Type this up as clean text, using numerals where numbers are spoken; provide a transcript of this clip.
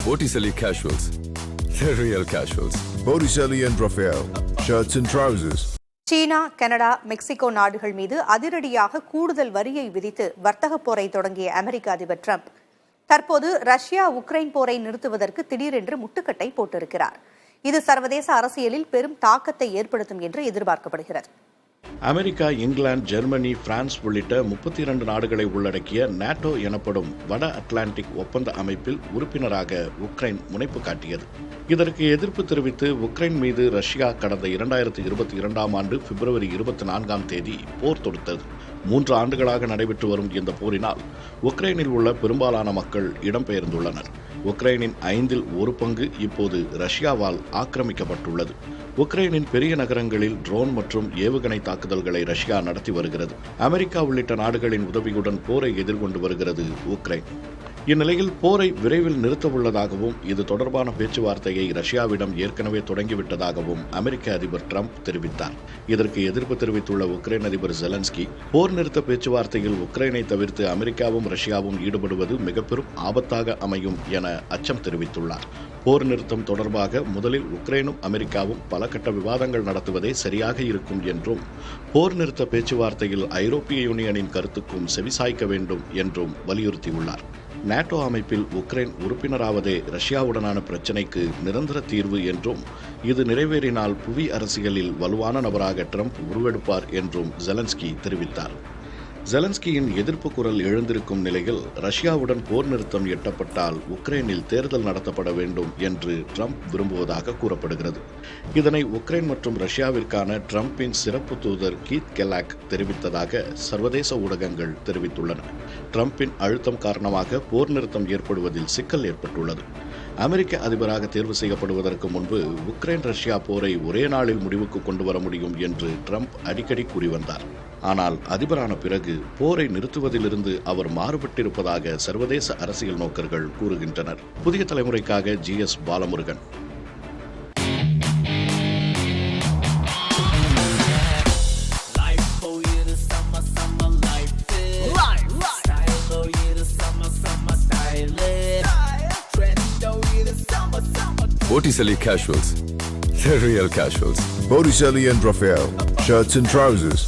Botticelli Casuals. The real casuals. Botticelli and Raphael. Shirts and trousers. China, Canada, Mexico நாடுகள் மீது அதிரடியாக கூடுதல் வரியை விதித்து வர்த்தக போரை தொடங்கிய அமெரிக்க அதிபர் டிரம்ப் தற்போது ரஷ்யா உக்ரைன் போரை நிறுத்துவதற்கு திடீரென்று முட்டுக்கட்டை போட்டிருக்கிறார். இது சர்வதேச அரசியலில் பெரும் தாக்கத்தை ஏற்படுத்தும் என்று எதிர்பார்க்கப்படுகிறது. அமெரிக்கா, இங்கிலாந்து, ஜெர்மனி, பிரான்ஸ் உள்ளிட்ட 32 நாடுகளை உள்ளடக்கிய நேட்டோ எனப்படும் வட அட்லாண்டிக் ஒப்பந்த அமைப்பில் உறுப்பினராக உக்ரைன் முனைப்பு காட்டியது. இதற்கு எதிர்ப்பு தெரிவித்து உக்ரைன் மீது ரஷ்யா கடந்த 2022ஆம் ஆண்டு பிப்ரவரி 24ஆம் தேதி போர் தொடுத்தது. 3 ஆண்டுகளாக நடைபெற்று வரும் இந்த போரினால் உக்ரைனில் உள்ள பெரும்பாலான மக்கள் இடம்பெயர்ந்துள்ளனர். உக்ரைனின் 5இல் 1 பங்கு இப்போது ரஷ்யாவால் ஆக்கிரமிக்கப்பட்டுள்ளது. உக்ரைனின் பெரிய நகரங்களில் ட்ரோன் மற்றும் ஏவுகணை தாக்குதல்களை ரஷ்யா நடத்தி வருகிறது. அமெரிக்கா உள்ளிட்ட நாடுகளின் உதவியுடன் போரை எதிர்கொண்டு வருகிறது உக்ரைன். இந்நிலையில் போரை விரைவில் நிறுத்தவுள்ளதாகவும் இது தொடர்பான பேச்சுவார்த்தையை ரஷ்யாவிடம் ஏற்கனவே தொடங்கிவிட்டதாகவும் அமெரிக்க அதிபர் டிரம்ப் தெரிவித்தார். இதற்கு எதிர்ப்பு தெரிவித்துள்ள உக்ரைன் அதிபர் ஜெலன்ஸ்கி, போர் நிறுத்த பேச்சுவார்த்தையில் உக்ரைனை தவிர்த்து அமெரிக்காவும் ரஷ்யாவும் ஈடுபடுவது மிக பெரும் ஆபத்தாக அமையும் என அச்சம் தெரிவித்துள்ளார். போர் நிறுத்தம் தொடர்பாக முதலில் உக்ரைனும் அமெரிக்காவும் பல கட்ட விவாதங்கள் நடத்துவதே சரியாக இருக்கும் என்றும், போர் நிறுத்த பேச்சுவார்த்தையில் ஐரோப்பிய யூனியனின் கருத்துக்கும் செவிசாய்க்க வேண்டும் என்றும் வலியுறுத்தியுள்ளார். நேட்டோ அமைப்பில் உக்ரைன் உறுப்பினராவதே ரஷ்யாவுடனான பிரச்சினைக்கு நிரந்தர தீர்வு என்றும், இது நிறைவேறினால் புவி அரசியலில் வலுவான நபராக ட்ரம்ப் உருவெடுப்பார் என்றும் ஜெலன்ஸ்கி தெரிவித்தார். ஜெலன்ஸ்கியின் எதிர்ப்பு குரல் எழுந்திருக்கும் நிலையில் ரஷ்யாவுடன் போர் நிறுத்தம் எட்டப்பட்டால் உக்ரைனில் தேர்தல் நடத்தப்பட வேண்டும் என்று ட்ரம்ப் விரும்புவதாக கூறப்படுகிறது. இதனை உக்ரைன் மற்றும் ரஷ்யாவிற்கான ட்ரம்பின் சிறப்பு தூதர் கீத் கெல்லாக் தெரிவித்ததாக சர்வதேச ஊடகங்கள் தெரிவித்துள்ளன. ட்ரம்பின் அழுத்தம் காரணமாக போர் நிறுத்தம் ஏற்படுவதில் சிக்கல் ஏற்பட்டுள்ளது. அமெரிக்க அதிபராக தேர்வு செய்யப்படுவதற்கு முன்பு உக்ரைன் ரஷ்யா போரை ஒரே நாளில் முடிவுக்கு கொண்டு வர முடியும் என்று ட்ரம்ப் அடிக்கடி கூறி வந்தார். ஆனால் அதிபரான பிறகு போரை நிறுத்துவதிலிருந்து அவர் மாறுபட்டிருப்பதாக சர்வதேச அரசியல் நோக்கர்கள் கூறுகின்றனர். புதிய தலைமுறைக்காக GS Balamurugan. Botticelli Casuals. The real casuals. Botticelli and Raphael. Shirts and trousers.